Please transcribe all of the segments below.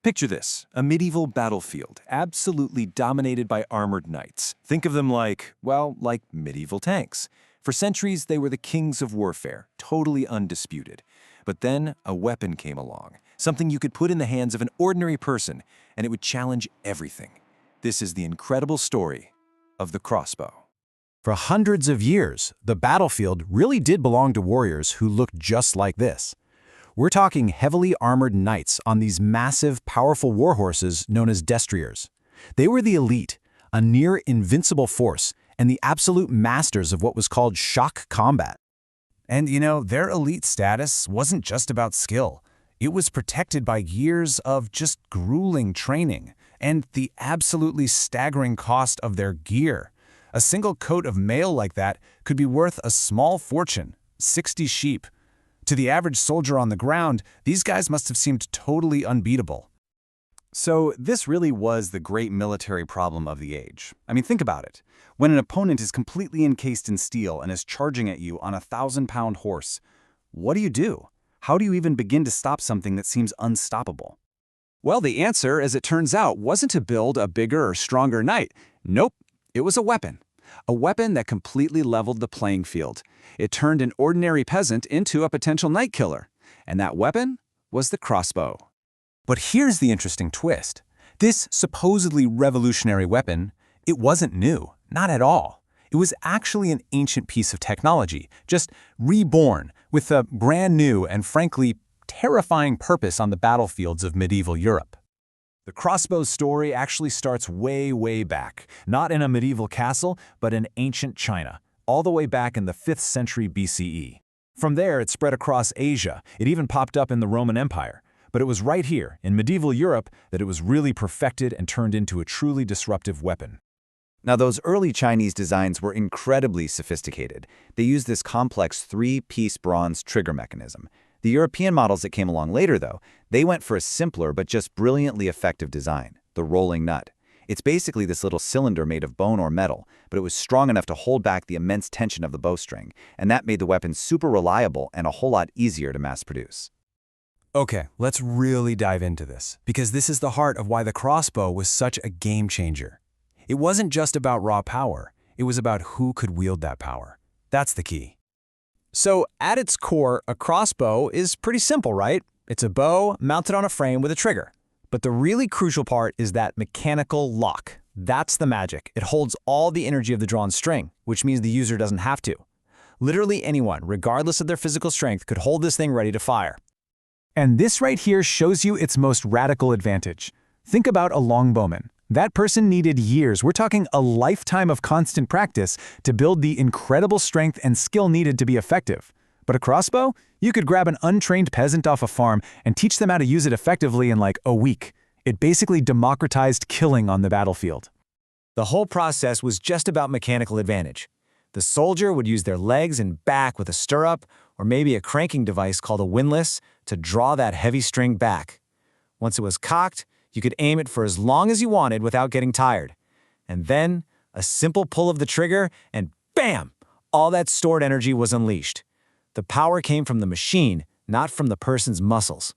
Picture this, a medieval battlefield, absolutely dominated by armored knights. Think of them like, well, like medieval tanks. For centuries, they were the kings of warfare, totally undisputed. But then a weapon came along, something you could put in the hands of an ordinary person, and it would challenge everything. This is the incredible story of the crossbow. For hundreds of years, the battlefield really did belong to warriors who looked just like this. We're talking heavily armored knights on these massive, powerful warhorses known as destriers. They were the elite, a near-invincible force, and the absolute masters of what was called shock combat. And their elite status wasn't just about skill. It was protected by years of just grueling training and the absolutely staggering cost of their gear. A single coat of mail like that could be worth a small fortune, 60 sheep. To the average soldier on the ground, these guys must have seemed totally unbeatable. So this really was the great military problem of the age. I mean, think about it. When an opponent is completely encased in steel and is charging at you on a 1,000-pound horse, what do? How do you even begin to stop something that seems unstoppable? Well, the answer, as it turns out, wasn't to build a bigger or stronger knight. Nope, it was a weapon. A weapon that completely leveled the playing field. It turned an ordinary peasant into a potential knight killer. And that weapon was the crossbow. But here's the interesting twist. This supposedly revolutionary weapon, it wasn't new, not at all. It was actually an ancient piece of technology, just reborn with a brand new and frankly terrifying purpose on the battlefields of medieval Europe. The crossbow's story actually starts way, way back, not in a medieval castle, but in ancient China, all the way back in the 5th century BCE. From there, it spread across Asia. It even popped up in the Roman Empire. But it was right here, in medieval Europe, that it was really perfected and turned into a truly disruptive weapon. Now, those early Chinese designs were incredibly sophisticated. They used this complex 3-piece bronze trigger mechanism. The European models that came along later, though, they went for a simpler but just brilliantly effective design, the rolling nut. It's basically this little cylinder made of bone or metal, but it was strong enough to hold back the immense tension of the bowstring, and that made the weapon super reliable and a whole lot easier to mass produce. Okay, let's really dive into this, because this is the heart of why the crossbow was such a game changer. It wasn't just about raw power, it was about who could wield that power. That's the key. So, at its core, a crossbow is pretty simple, right? It's a bow mounted on a frame with a trigger. But the really crucial part is that mechanical lock. That's the magic. It holds all the energy of the drawn string, which means the user doesn't have to. Literally anyone, regardless of their physical strength, could hold this thing ready to fire. And this right here shows you its most radical advantage. Think about a longbowman. That person needed years, we're talking a lifetime of constant practice, to build the incredible strength and skill needed to be effective. But a crossbow? You could grab an untrained peasant off a farm and teach them how to use it effectively in like a week. It basically democratized killing on the battlefield. The whole process was just about mechanical advantage. The soldier would use their legs and back with a stirrup, or maybe a cranking device called a windlass, to draw that heavy string back. Once it was cocked, you could aim it for as long as you wanted without getting tired. And then, a simple pull of the trigger, and bam! All that stored energy was unleashed. The power came from the machine, not from the person's muscles.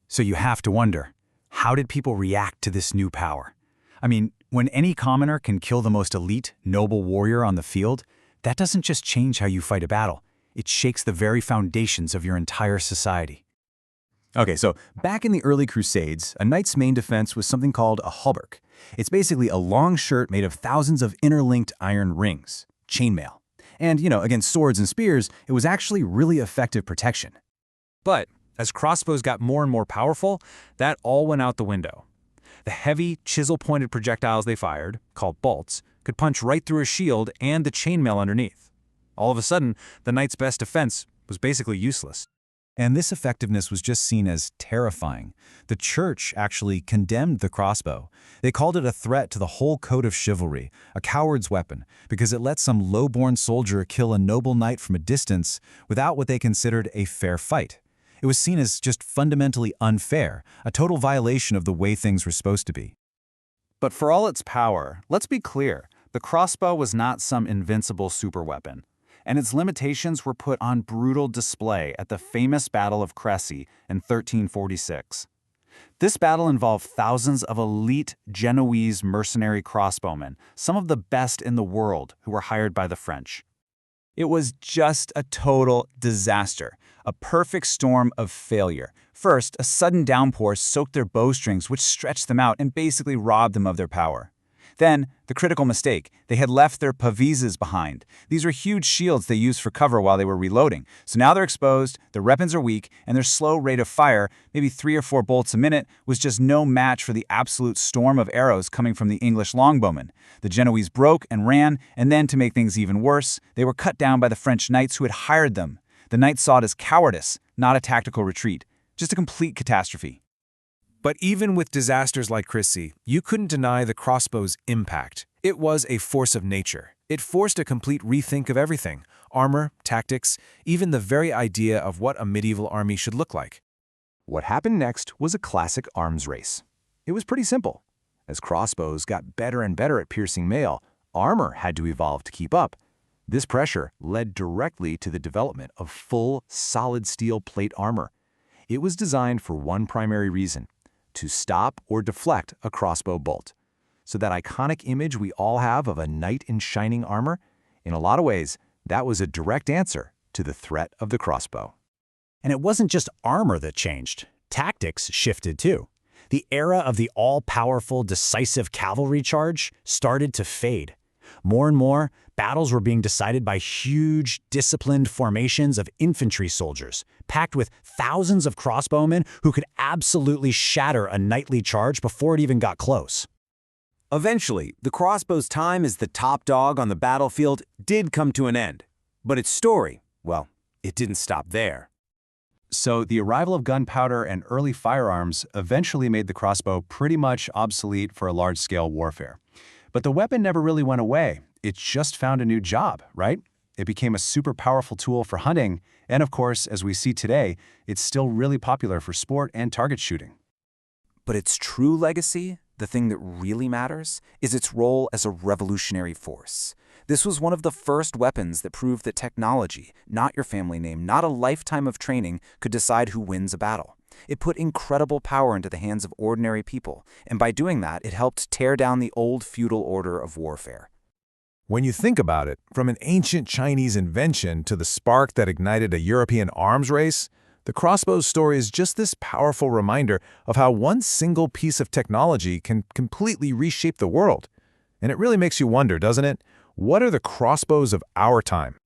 So you have to wonder, how did people react to this new power? I mean, when any commoner can kill the most elite, noble warrior on the field, that doesn't just change how you fight a battle. It shakes the very foundations of your entire society. Okay, so back in the early Crusades, a knight's main defense was something called a hauberk. It's basically a long shirt made of thousands of interlinked iron rings, chainmail. And, against swords and spears, it was actually really effective protection. But as crossbows got more and more powerful, that all went out the window. The heavy, chisel-pointed projectiles they fired, called bolts, could punch right through a shield and the chainmail underneath. All of a sudden, the knight's best defense was basically useless. And this effectiveness was just seen as terrifying. The church actually condemned the crossbow. They called it a threat to the whole code of chivalry, a coward's weapon, because it let some low-born soldier kill a noble knight from a distance without what they considered a fair fight. It was seen as just fundamentally unfair, a total violation of the way things were supposed to be. But for all its power, let's be clear, the crossbow was not some invincible superweapon. And its limitations were put on brutal display at the famous Battle of Crécy in 1346. This battle involved thousands of elite Genoese mercenary crossbowmen, some of the best in the world, who were hired by the French. It was just a total disaster, a perfect storm of failure. First, a sudden downpour soaked their bowstrings, which stretched them out and basically robbed them of their power. Then, the critical mistake, they had left their pavises behind. These were huge shields they used for cover while they were reloading. So now they're exposed, their weapons are weak, and their slow rate of fire, maybe 3 or 4 bolts a minute, was just no match for the absolute storm of arrows coming from the English longbowmen. The Genoese broke and ran, and then, to make things even worse, they were cut down by the French knights who had hired them. The knights saw it as cowardice, not a tactical retreat. Just a complete catastrophe. But even with disasters like Chrissy, you couldn't deny the crossbow's impact. It was a force of nature. It forced a complete rethink of everything: armor, tactics, even the very idea of what a medieval army should look like. What happened next was a classic arms race. It was pretty simple. As crossbows got better and better at piercing mail, armor had to evolve to keep up. This pressure led directly to the development of full, solid steel plate armor. It was designed for one primary reason: to stop or deflect a crossbow bolt. So that iconic image we all have of a knight in shining armor, in a lot of ways, that was a direct answer to the threat of the crossbow. And it wasn't just armor that changed. Tactics shifted too. The era of the all-powerful, decisive cavalry charge started to fade. More and more, battles were being decided by huge, disciplined formations of infantry soldiers, packed with thousands of crossbowmen who could absolutely shatter a knightly charge before it even got close. Eventually, the crossbow's time as the top dog on the battlefield did come to an end. But its story, well, it didn't stop there. So the arrival of gunpowder and early firearms eventually made the crossbow pretty much obsolete for large-scale warfare. But the weapon never really went away. It just found a new job, right? It became a super powerful tool for hunting, and of course, as we see today, it's still really popular for sport and target shooting. But its true legacy, the thing that really matters, is its role as a revolutionary force. This was one of the first weapons that proved that technology, not your family name, not a lifetime of training, could decide who wins a battle. It put incredible power into the hands of ordinary people, and by doing that, it helped tear down the old feudal order of warfare. When you think about it, from an ancient Chinese invention to the spark that ignited a European arms race, the crossbow's story is just this powerful reminder of how one single piece of technology can completely reshape the world. And it really makes you wonder, doesn't it? What are the crossbows of our time?